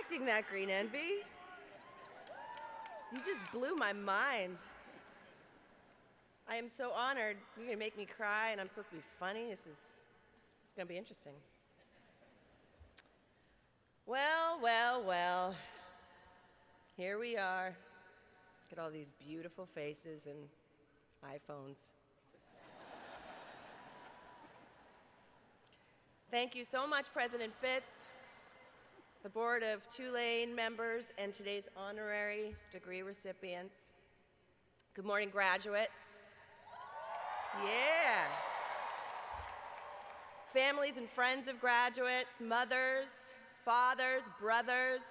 expecting that, Green Envy. You just blew my mind. I am so honored. You're gonna make me cry and I'm supposed to be funny. This is gonna be interesting. Well, well, well. Here we are. Look at all these beautiful faces and iPhones. Thank you so much, President Fitz, the Board of Tulane members, and today's honorary degree recipients. Good morning, graduates. Yeah. Families and friends of graduates, mothers, fathers, brothers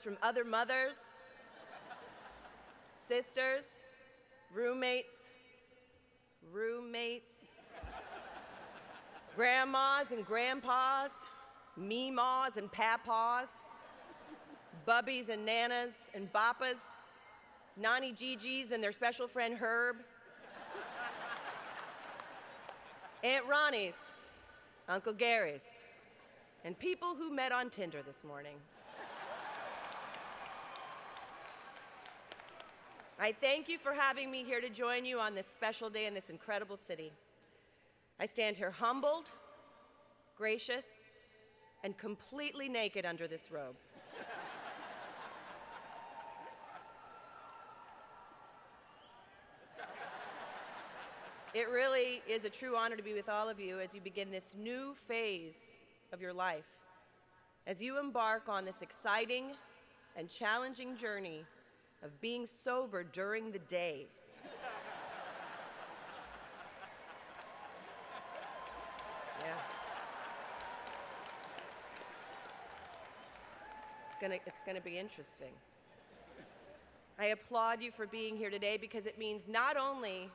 from other mothers, sisters, roommates, grandmas and grandpas, meemaws and papaws, bubbies and nanas and bappas, Nani Gigi's and their special friend Herb, Aunt Ronnie's, Uncle Gary's, and people who met on Tinder this morning. I thank you for having me here to join you on this special day in this incredible city. I stand here humbled, gracious, and completely naked under this robe. It really is a true honor to be with all of you as you begin this new phase of your life, as you embark on this exciting and challenging journey of being sober during the day. Yeah. It's gonna be interesting. I applaud you for being here today because it means not only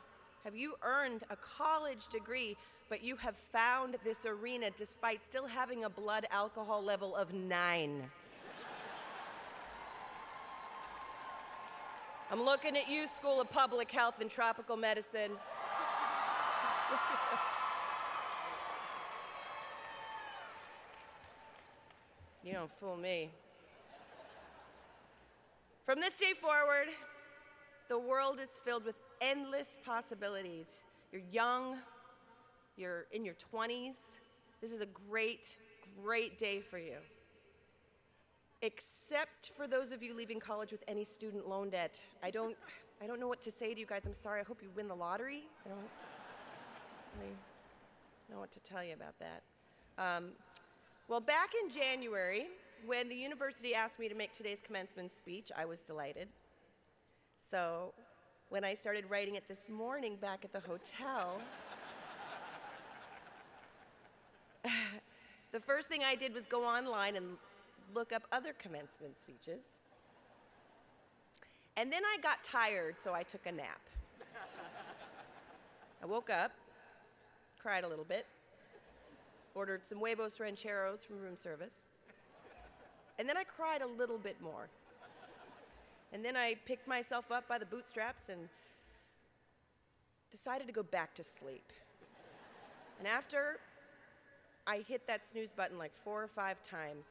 have you earned a college degree, but you have found this arena despite still having a blood alcohol level of 9. I'm looking at you, School of Public Health and Tropical Medicine. You don't fool me. From this day forward, the world is filled with endless possibilities. You're young, you're in your 20s. This is a great, great day for you. Except for those of you leaving college with any student loan debt. I don't know what to say to you guys. I'm sorry. I hope you win the lottery. I don't really know what to tell you about that. Well, back in January, when the university asked me to make today's commencement speech, I was delighted. So when I started writing it this morning back at the hotel, the first thing I did was go online and look up other commencement speeches. And then I got tired, so I took a nap. I woke up, cried a little bit, ordered some huevos rancheros from room service, and then I cried a little bit more. And then I picked myself up by the bootstraps and decided to go back to sleep. And after I hit that snooze button like 4 or 5 times,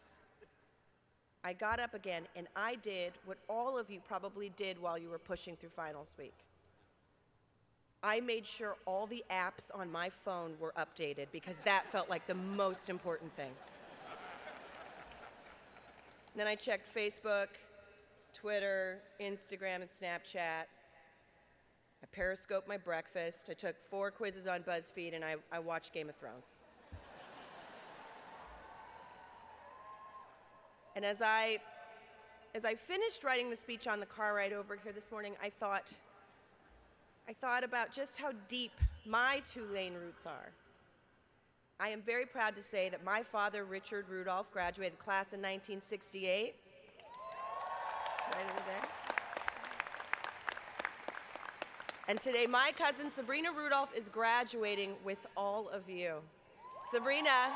I got up again and I did what all of you probably did while you were pushing through finals week. I made sure all the apps on my phone were updated because that felt like the most important thing. And then I checked Facebook, Twitter, Instagram, and Snapchat. I periscoped my breakfast. I took 4 quizzes on BuzzFeed, and I watched Game of Thrones. And as I finished writing the speech on the car ride over here this morning, I thought about just how deep my Tulane roots are. I am very proud to say that my father, Richard Rudolph, graduated class in 1968. Right over there. And today, my cousin Sabrina Rudolph is graduating with all of you. Sabrina,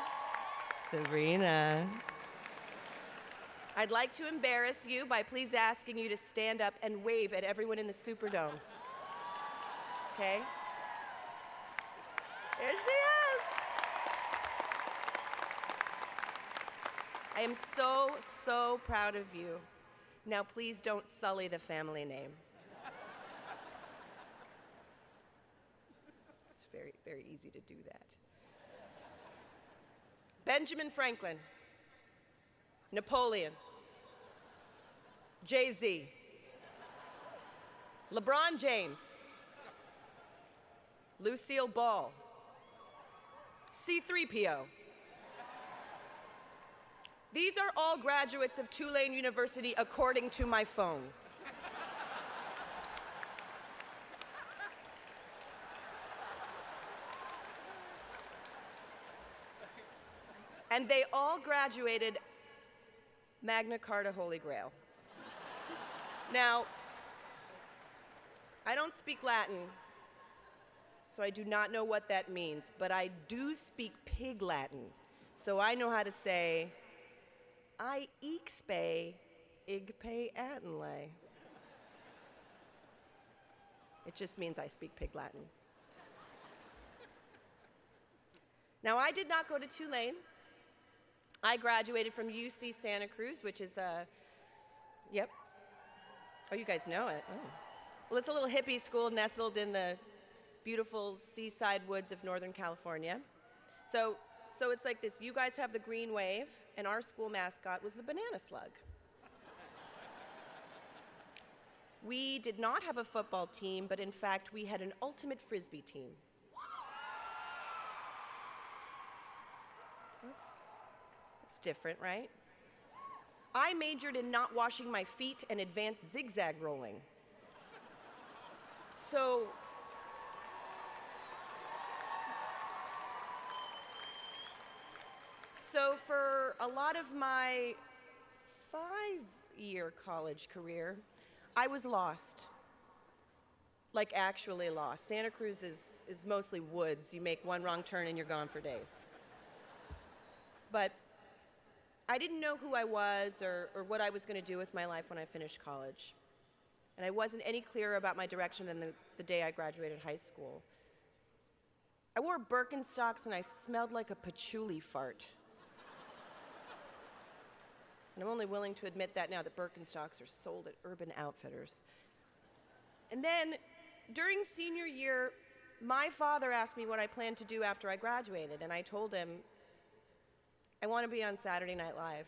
I'd like to embarrass you by please asking you to stand up and wave at everyone in the Superdome. Okay? There she is. I am so, so proud of you. Now please don't sully the family name. It's very, very easy to do that. Benjamin Franklin, Napoleon, Jay-Z, LeBron James, Lucille Ball, C-3PO. These are all graduates of Tulane University according to my phone. And they all graduated Magna Carta Holy Grail. Now, I don't speak Latin, so I do not know what that means, but I do speak Pig Latin, so I know how to say, I eexpe igpe atenle. It just means I speak Pig Latin. Now, I did not go to Tulane. I graduated from UC Santa Cruz, which is yep. Oh, you guys know it. Oh. Well, it's a little hippie school nestled in the beautiful seaside woods of Northern California. So it's like this. You guys have the green wave, and our school mascot was the banana slug. We did not have a football team, but in fact, we had an ultimate frisbee team. That's different, right? I majored in not washing my feet and advanced zigzag rolling. So for a lot of my 5-year college career, I was lost. Like actually lost. Santa Cruz is mostly woods. You make one wrong turn and you're gone for days. But I didn't know who I was or what I was going to do with my life when I finished college. And I wasn't any clearer about my direction than the day I graduated high school. I wore Birkenstocks and I smelled like a patchouli fart. And I'm only willing to admit that now that Birkenstocks are sold at Urban Outfitters. And then, during senior year, my father asked me what I planned to do after I graduated, and I told him, I want to be on Saturday Night Live.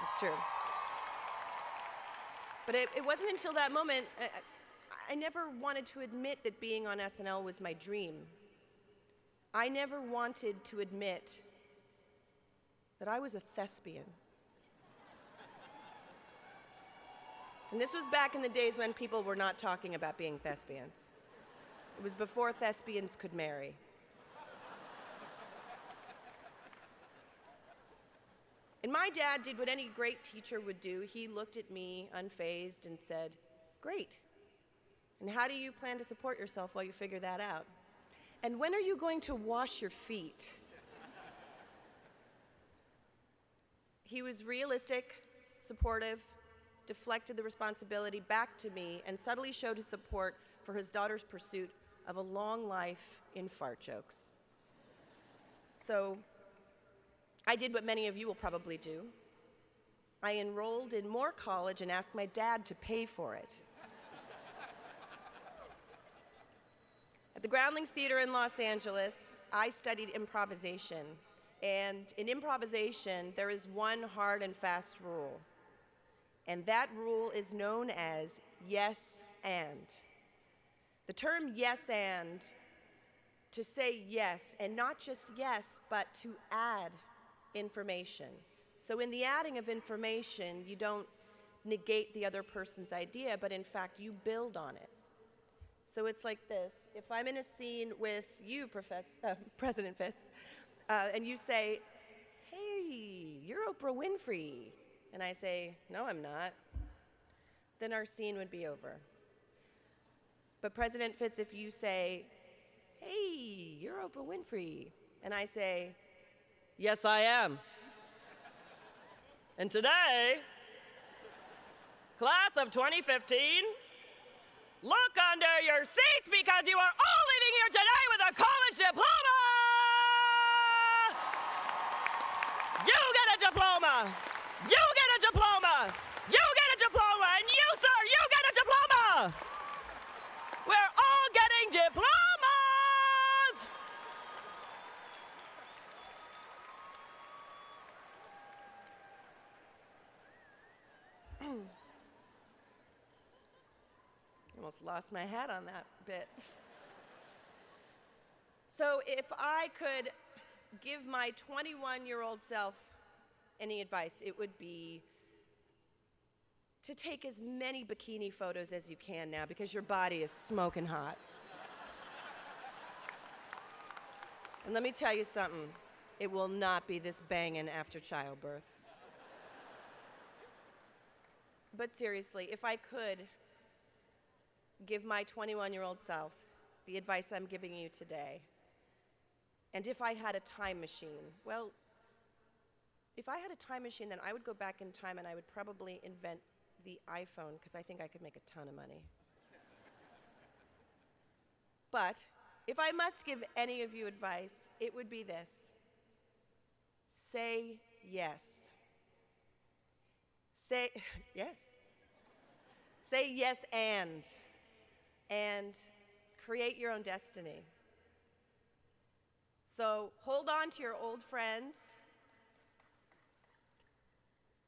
It's true. But it wasn't until that moment, I never wanted to admit that being on SNL was my dream. I never wanted to admit that I was a thespian. And this was back in the days when people were not talking about being thespians. It was before thespians could marry. And my dad did what any great teacher would do. He looked at me unfazed and said, "Great. And how do you plan to support yourself while you figure that out? And when are you going to wash your feet?" He was realistic, supportive, deflected the responsibility back to me, and subtly showed his support for his daughter's pursuit of a long life in fart jokes. So I did what many of you will probably do. I enrolled in more college and asked my dad to pay for it. At the Groundlings Theater in Los Angeles, I studied improvisation. And in improvisation, there is one hard and fast rule. And that rule is known as yes and. The term yes and, to say yes, and not just yes, but to add information. So in the adding of information, you don't negate the other person's idea, but in fact, you build on it. So it's like this. If I'm in a scene with you, President Fitz, and you say, "Hey, you're Oprah Winfrey," and I say, "No, I'm not," then our scene would be over. But President Fitz, if you say, "Hey, you're Oprah Winfrey," and I say, "Yes, I am. And today, class of 2015, look under your seats because you are all leaving here today with a college diploma! You get diploma! You get a diploma! You get a diploma! And you, sir, you get a diploma! We're all getting diplomas! Almost lost my hat on that bit. So if I could give my 21-year-old self any advice, it would be to take as many bikini photos as you can now because your body is smoking hot. And let me tell you something, it will not be this banging after childbirth. But seriously, if I could give my 21-year-old self the advice I'm giving you today, and if I had a time machine, well, if I had a time machine, then I would go back in time and I would probably invent the iPhone because I think I could make a ton of money. But if I must give any of you advice, it would be this. Say yes. Say yes. Say yes and create your own destiny. So hold on to your old friends.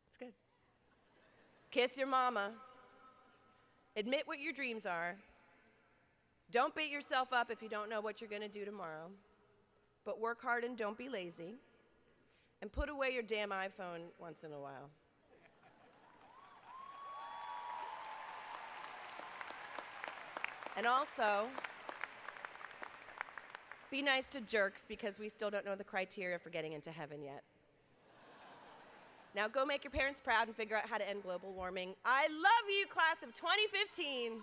It's good. Kiss your mama. Admit what your dreams are. Don't beat yourself up if you don't know what you're going to do tomorrow. But work hard and don't be lazy. And put away your damn iPhone once in a while. And also, be nice to jerks because we still don't know the criteria for getting into heaven yet. Now go make your parents proud and figure out how to end global warming. I love you, class of 2015.